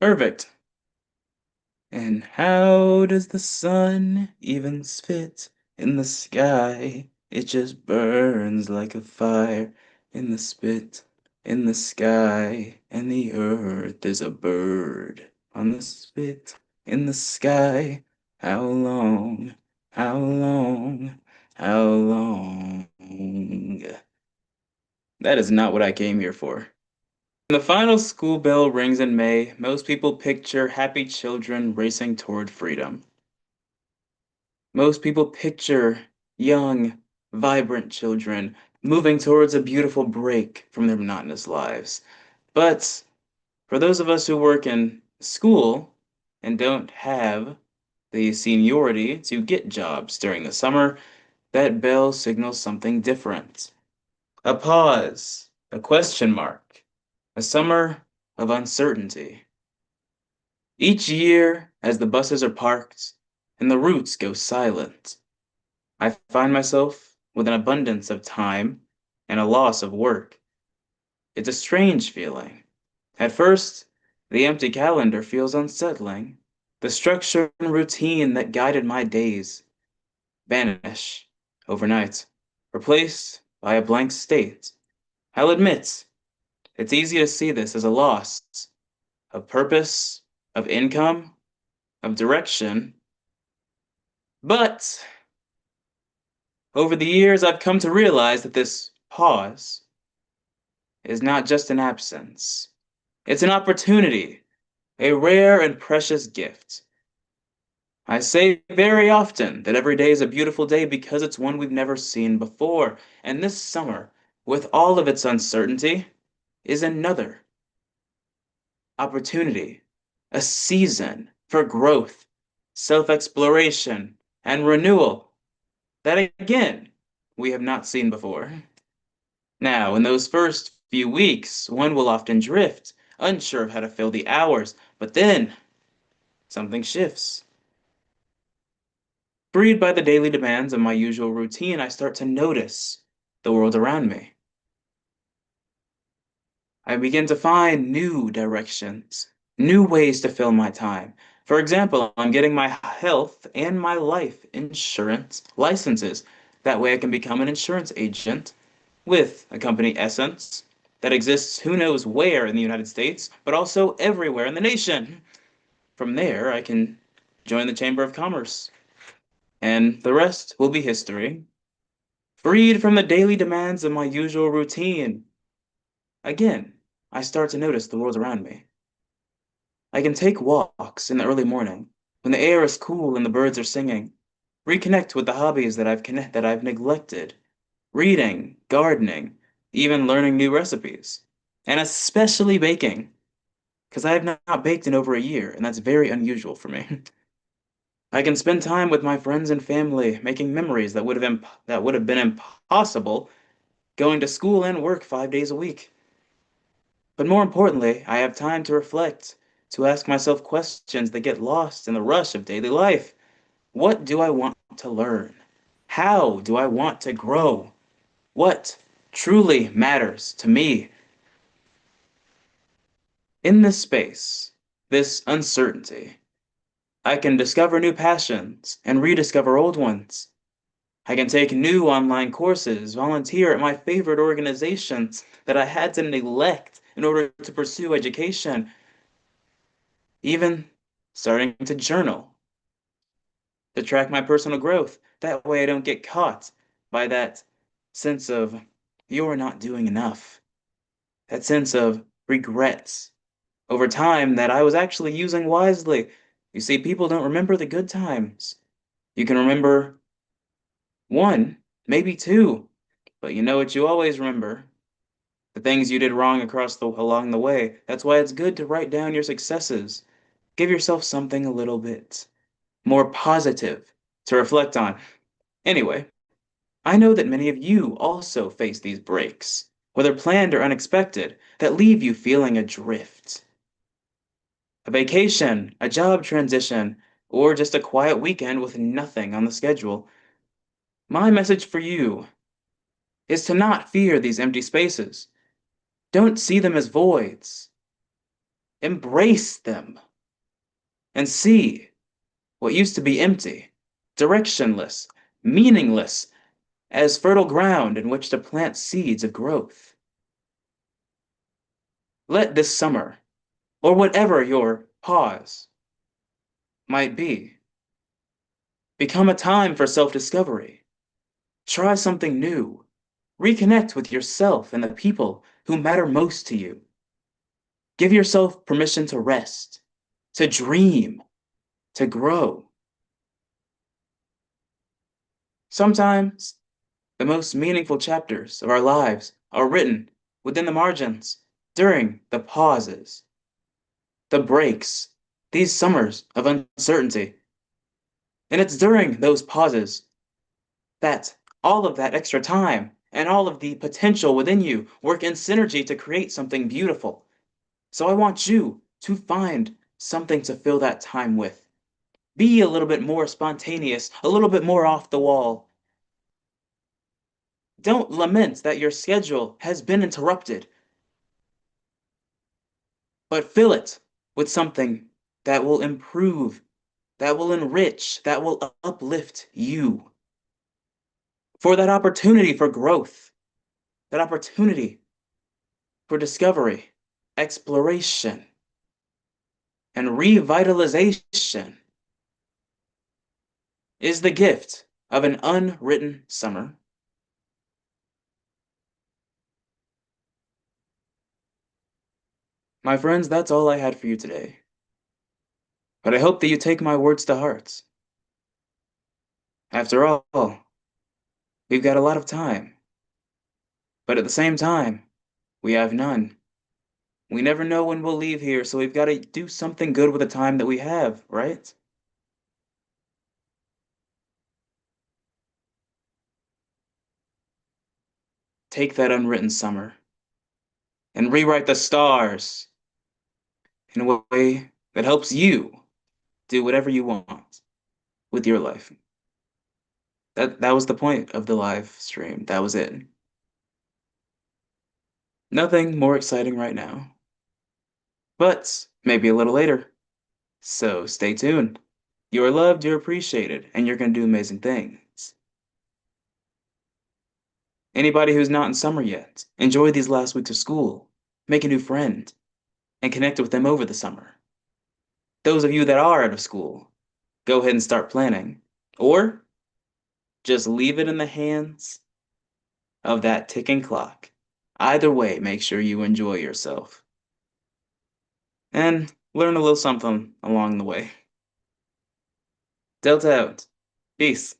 Perfect. And how does the sun even spit in the sky? It just burns like a fire in the spit in the sky. And the earth is a bird on the spit in the sky. How long? How long? How long? That is not what I came here for. When the final school bell rings in May, most people picture happy children racing toward freedom. Most people picture young, vibrant children moving towards a beautiful break from their monotonous lives. But for those of us who work in school and don't have the seniority to get jobs during the summer, that bell signals something different. A pause, a question mark, a summer of uncertainty. Each year, as the buses are parked and the routes go silent, I find myself with an abundance of time and a loss of work. It's a strange feeling. At first, the empty calendar feels unsettling. The structure and routine that guided my days vanish overnight, replaced by a blank state. I'll admit, it's easy to see this as a loss of purpose, of income, of direction, but over the years I've come to realize that this pause is not just an absence. It's an opportunity, a rare and precious gift. I say very often that every day is a beautiful day because it's one we've never seen before, and this summer, with all of its uncertainty, is another opportunity, a season for growth, self-exploration, and renewal that again we have not seen before. Now, in those first few weeks, one will often drift, unsure of how to fill the hours, but then something shifts. Freed by the daily demands of my usual routine, I start to notice the world around me. I begin to find new directions, new ways to fill my time. For example, I'm getting my health and my life insurance licenses. That way I can become an insurance agent with a company Essence that exists who knows where in the United States, but also everywhere in the nation. From there, I can join the Chamber of Commerce, and the rest will be history. Freed from the daily demands of my usual routine, again, I start to notice the world around me. I can take walks in the early morning when the air is cool and the birds are singing, reconnect with the hobbies that I've neglected, reading, gardening, even learning new recipes, and especially baking, because I have not baked in over a year, and that's very unusual for me. I can spend time with my friends and family, making memories that would have been impossible going to school and work 5 days a week. But more importantly, I have time to reflect, to ask myself questions that get lost in the rush of daily life. What do I want to learn? How do I want to grow? What truly matters to me? In this space, this uncertainty, I can discover new passions and rediscover old ones. I can take new online courses, volunteer at my favorite organizations that I had to neglect in order to pursue education, even starting to journal to track my personal growth. That way I don't get caught by that sense of you're not doing enough, that sense of regrets over time that I was actually using wisely. You see, people don't remember the good times. You can remember one, maybe two, but you know what you always remember? The things you did wrong along the way. That's why it's good to write down your successes. Give yourself something a little bit more positive to reflect on. Anyway, I know that many of you also face these breaks, whether planned or unexpected, that leave you feeling adrift. A vacation, a job transition, or just a quiet weekend with nothing on the schedule. My message for you is to not fear these empty spaces. Don't see them as voids. Embrace them and see what used to be empty, directionless, meaningless, as fertile ground in which to plant seeds of growth. Let this summer, or whatever your pause might be, become a time for self-discovery. Try something new. Reconnect with yourself and the people who matter most to you. Give yourself permission to rest, to dream, to grow. Sometimes the most meaningful chapters of our lives are written within the margins, during the pauses, the breaks, these summers of uncertainty. And it's during those pauses that all of that extra time and all of the potential within you work in synergy to create something beautiful. So I want you to find something to fill that time with. Be a little bit more spontaneous, a little bit more off the wall. Don't lament that your schedule has been interrupted, but fill it with something that will improve, that will enrich, that will uplift you. For that opportunity for growth, that opportunity for discovery, exploration, and revitalization is the gift of an unwritten summer. My friends, that's all I had for you today. But I hope that you take my words to heart. After all, we've got a lot of time. But at the same time, we have none. We never know when we'll leave here, so we've got to do something good with the time that we have, right? Take that unwritten summer and rewrite the stars in a way that helps you do whatever you want with your life. That was the point of the live stream. That was it. Nothing more exciting right now. But maybe a little later. So stay tuned. You are loved, you're appreciated, and you're going to do amazing things. Anybody who's not in summer yet, enjoy these last weeks of school. Make a new friend and connect with them over the summer. Those of you that are out of school, go ahead and start planning. Or just leave it in the hands of that ticking clock. Either way, make sure you enjoy yourself and learn a little something along the way. Delta out. Peace.